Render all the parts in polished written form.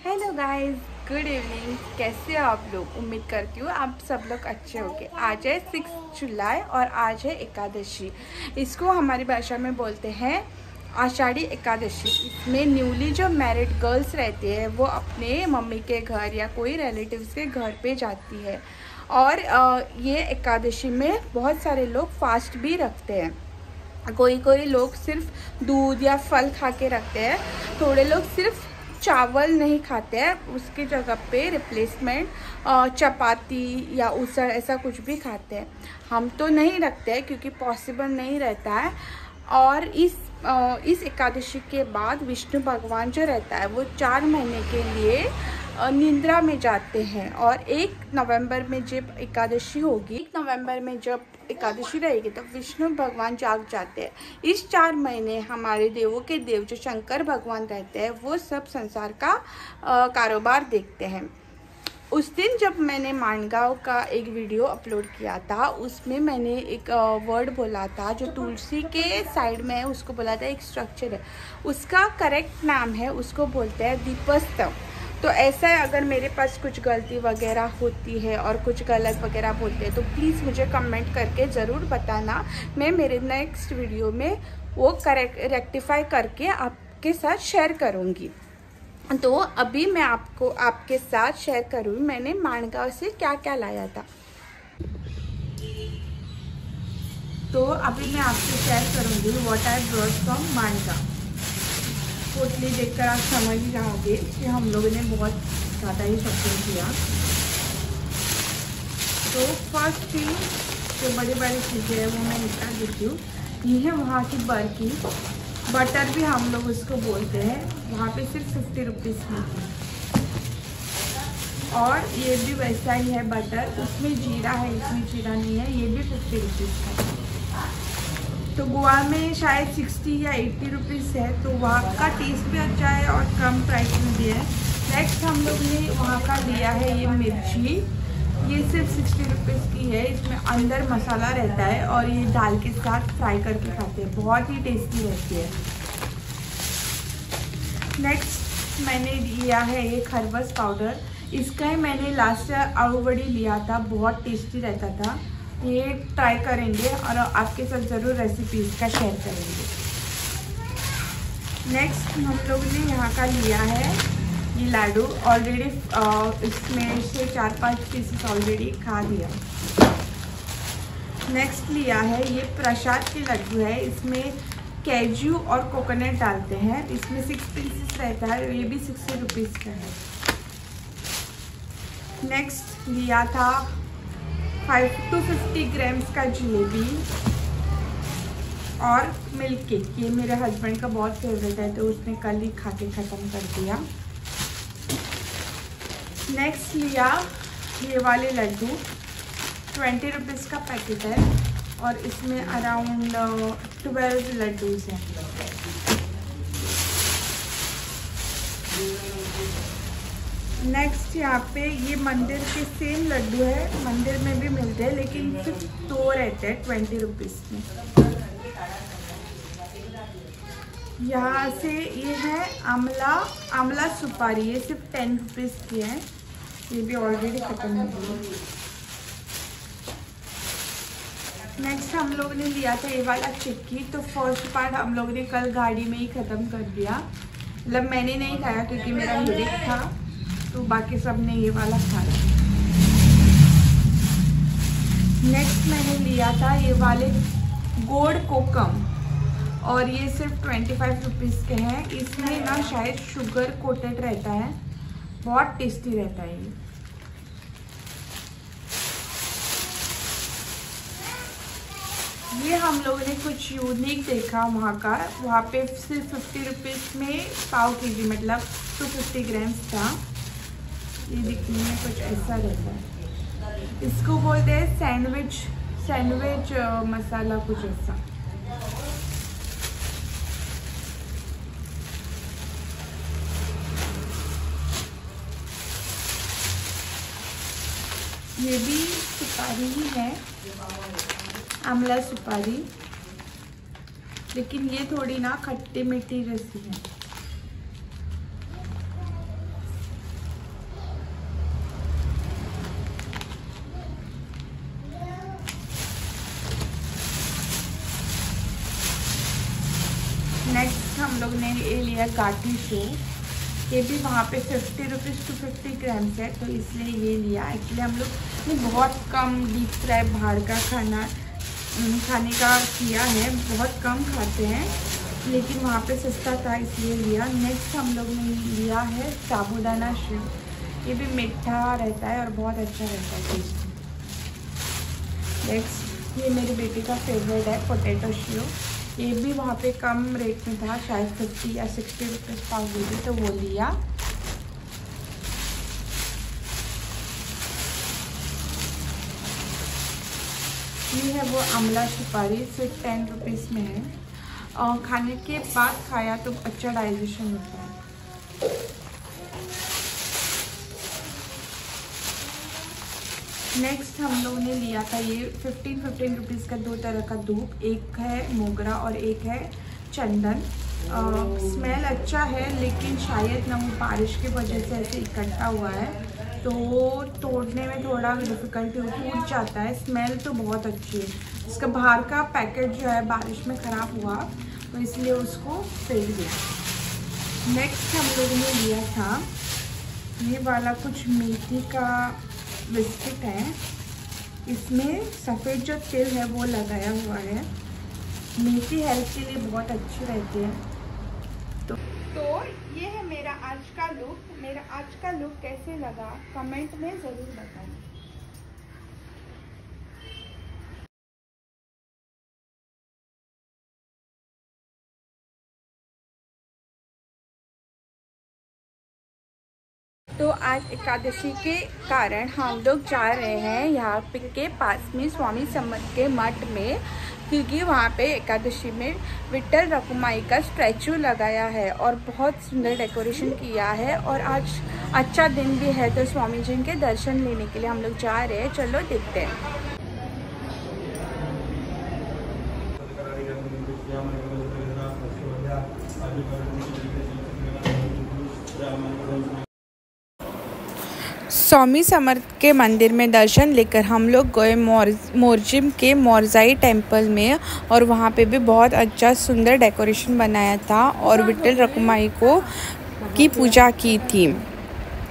Hello guys, good evening. कैसे हो आप लोग? उम्मीद करती हूँ आप सब लोग अच्छे होंगे। आज है 6 जुलाई और आज है एकादशी। इसको हमारी भाषा में बोलते हैं आषाढ़ी एकादशी। इसमें न्यूली जो मैरिड गर्ल्स रहती है वो अपने मम्मी के घर या कोई रिलेटिव्स के घर पे जाती है। और ये एकादशी में बहुत सारे लोग फास्ट भी रखते हैं। कोई कोई लोग सिर्फ दूध या फल खा के रखते हैं। थोड़े लोग सिर्फ चावल नहीं खाते हैं, उसकी जगह पे रिप्लेसमेंट चपाती या उसड़ ऐसा कुछ भी खाते हैं। हम तो नहीं रखते हैं क्योंकि पॉसिबल नहीं रहता है। और इस एकादशी के बाद विष्णु भगवान जो रहता है वो 4 महीने के लिए निद्रा में जाते हैं। और 1 नवंबर में जब एकादशी होगी, 1 नवंबर में जब एकादशी रहेगी तो विष्णु भगवान जाग जाते हैं। इस 4 महीने हमारे देवों के देव जो शंकर भगवान रहते हैं वो सब संसार का कारोबार देखते हैं। उस दिन जब मैंने माणगांव का एक वीडियो अपलोड किया था, उसमें मैंने एक वर्ड बोला था जो तुलसी के साइड में है, उसको बोला था एक स्ट्रक्चर है, उसका करेक्ट नाम है, उसको बोलते हैं दीपस्तंभ। तो ऐसा है, अगर मेरे पास कुछ गलती वगैरह होती है और कुछ गलत वगैरह बोलते हैं तो प्लीज़ मुझे कमेंट करके ज़रूर बताना। मैं मेरे नेक्स्ट वीडियो में वो रेक्टिफाई करके आपके साथ शेयर करूँगी। तो अभी मैं आपके साथ शेयर करूँ मैंने माणगांव से क्या क्या लाया था। तो अभी मैं आपसे शेयर करूँगी what I brought from Mangaon. पोटली देखकर आप समझ ही जाओगे कि हम लोगों ने बहुत ज़्यादा ही शॉपिंग किया। तो फर्स्ट चीज़ जो बड़ी बड़ी चीज़ें हैं वो मैं निकाल देती हूँ। ये है वहाँ की बर्फी, बटर भी हम लोग उसको बोलते हैं, वहाँ पे सिर्फ 50 रुपीज़ की थी। और ये भी वैसा ही है बटर, उसमें जीरा है, इसमें जीरा नहीं है, ये भी 50 रुपीज़ का। तो गोवा में शायद 60 या 80 रुपीज़ है, तो वहाँ का टेस्ट भी अच्छा है और कम प्राइस में भी है। नेक्स्ट हम लोग ने वहाँ का लिया है ये मिर्ची, ये सिर्फ 60 रुपीज़ की है। इसमें अंदर मसाला रहता है और ये दाल के साथ फ्राई करके खाते हैं, बहुत ही टेस्टी रहती है। नेक्स्ट मैंने लिया है ये खरबस पाउडर, इसका ही मैंने लास्ट आलूबड़ी लिया था, बहुत टेस्टी रहता था। ये ट्राई करेंगे और आपके साथ ज़रूर रेसिपी इसका शेयर करेंगे। नेक्स्ट हम लोग ने यहाँ का लिया है ये लाडू, ऑलरेडी इसमें से 4-5 पीसेस ऑलरेडी खा लिया। नेक्स्ट लिया है ये प्रसाद के लड्डू है, इसमें कैजू और कोकोनट डालते हैं, इसमें 6 पीसेस रहता है, ये भी 60 रुपीज़ का है। नेक्स्ट लिया था 250 ग्राम्स का जलेबी और मिल्क केक, ये मेरे हस्बैंड का बहुत फेवरेट है तो उसने कल ही खा के ख़त्म कर दिया। नेक्स्ट लिया ये वाले लड्डू, 20 रुपीज़ का पैकेट है और इसमें अराउंड 12 लड्डूज़ हैं। नेक्स्ट यहाँ पे ये मंदिर के सेम लड्डू है, मंदिर में भी मिलते हैं लेकिन सिर्फ 2 रहते हैं 20 रुपीज़ में। यहाँ से ये है आंवला सुपारी, ये सिर्फ 10 रुपीज़ की है, ये भी ऑलरेडी ख़त्म हो गई। नेक्स्ट हम लोग ने लिया था ये वाला चिक्की, तो फर्स्ट पार्ट हम लोग ने कल गाड़ी में ही ख़त्म कर दिया, मतलब मैंने नहीं खाया क्योंकि मेरा हेडेक था, तो बाकी सब ने ये वाला खाया। नेक्स्ट मैंने लिया था ये वाले गोड कोकम और ये सिर्फ 25 रुपीज़ के हैं। इसमें ना शायद शुगर कोटेड रहता है, बहुत टेस्टी रहता है ये। ये हम लोगों ने कुछ यूनिक देखा वहाँ का, वहाँ पे सिर्फ 50 रुपीज़ में पाव केजी मतलब 250 ग्राम्स था। ये दिखने में कुछ ऐसा रहता है, इसको बोलते हैं सैंडविच मसाला, कुछ ऐसा। ये भी सुपारी ही है, आंवला सुपारी, लेकिन ये थोड़ी ना खट्टी मीठी जैसी है। लोग ने ये लिया गाठी शो। ये भी वहाँ पे 50 रुपीज़ टू 50 ग्राम्स है, तो इसलिए ये लिया। एक्चुअली हम लोग ने बहुत कम डीप फ्राई बाहर का खाने का किया है, बहुत कम खाते हैं, लेकिन वहाँ पे सस्ता था इसलिए लिया। नेक्स्ट हम लोग ने लिया है साबूदाना शेव। ये भी मीठा रहता है और बहुत अच्छा रहता है टेस्ट। नेक्स्ट ये मेरी बेटी का फेवरेट है पोटैटो शेव। ये भी वहाँ पे कम रेट में था, शायद 50 या 60 रुपीज़ पाव केजी, तो वो लिया। ये है वो आंवला सुपारी, सिर्फ 10 रुपीज़ में है, और खाने के बाद खाया तो अच्छा डाइजेशन होता है। नेक्स्ट हम लोग ने लिया था ये 15 रुपीज़ का 2 तरह का धूप, एक है मोगरा और एक है चंदन। स्मेल अच्छा है, लेकिन शायद ना वो बारिश की वजह से ऐसे इकट्ठा हुआ है, तो तोड़ने में थोड़ा डिफ़िकल्टी टूट जाता है। स्मेल तो बहुत अच्छी है। इसका बाहर का पैकेट जो है बारिश में ख़राब हुआ, तो इसलिए उसको फेंक दिया। नेक्स्ट हम लोगों ने लिया था ये वाला कुछ मेथी का बिस्किट है। इसमें सफ़ेद जो तिल है वो लगाया हुआ है। मेथी हेल्थ के लिए बहुत अच्छी रहती है। तो ये है मेरा आज का लुक। मेरा आज का लुक कैसे लगा कमेंट में ज़रूर बताएं। तो आज एकादशी के कारण हम लोग जा रहे हैं यहाँ के पास में स्वामी समर्थ के मठ में, क्योंकि वहाँ पे एकादशी में विट्ठल रखुमाई का स्टैचू लगाया है और बहुत सुंदर डेकोरेशन किया है। और आज अच्छा दिन भी है, तो स्वामी जी के दर्शन लेने के लिए हम लोग जा रहे हैं। चलो देखते हैं। स्वामी समर्थ के मंदिर में दर्शन लेकर हम लोग गए मोरजिम के मोरजाई टेम्पल में, और वहाँ पे भी बहुत अच्छा सुंदर डेकोरेशन बनाया था और विट्ठल रखुमाई की पूजा की थी,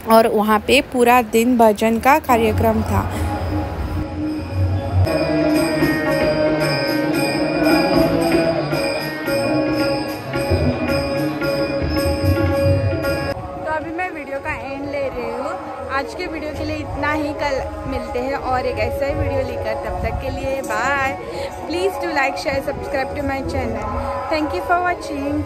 और वहाँ पे पूरा दिन भजन का कार्यक्रम था। आज के वीडियो के लिए इतना ही। कल मिलते हैं और एक ऐसा ही वीडियो लेकर, तब तक के लिए bye. Please do like share subscribe to my channel. Thank you for watching.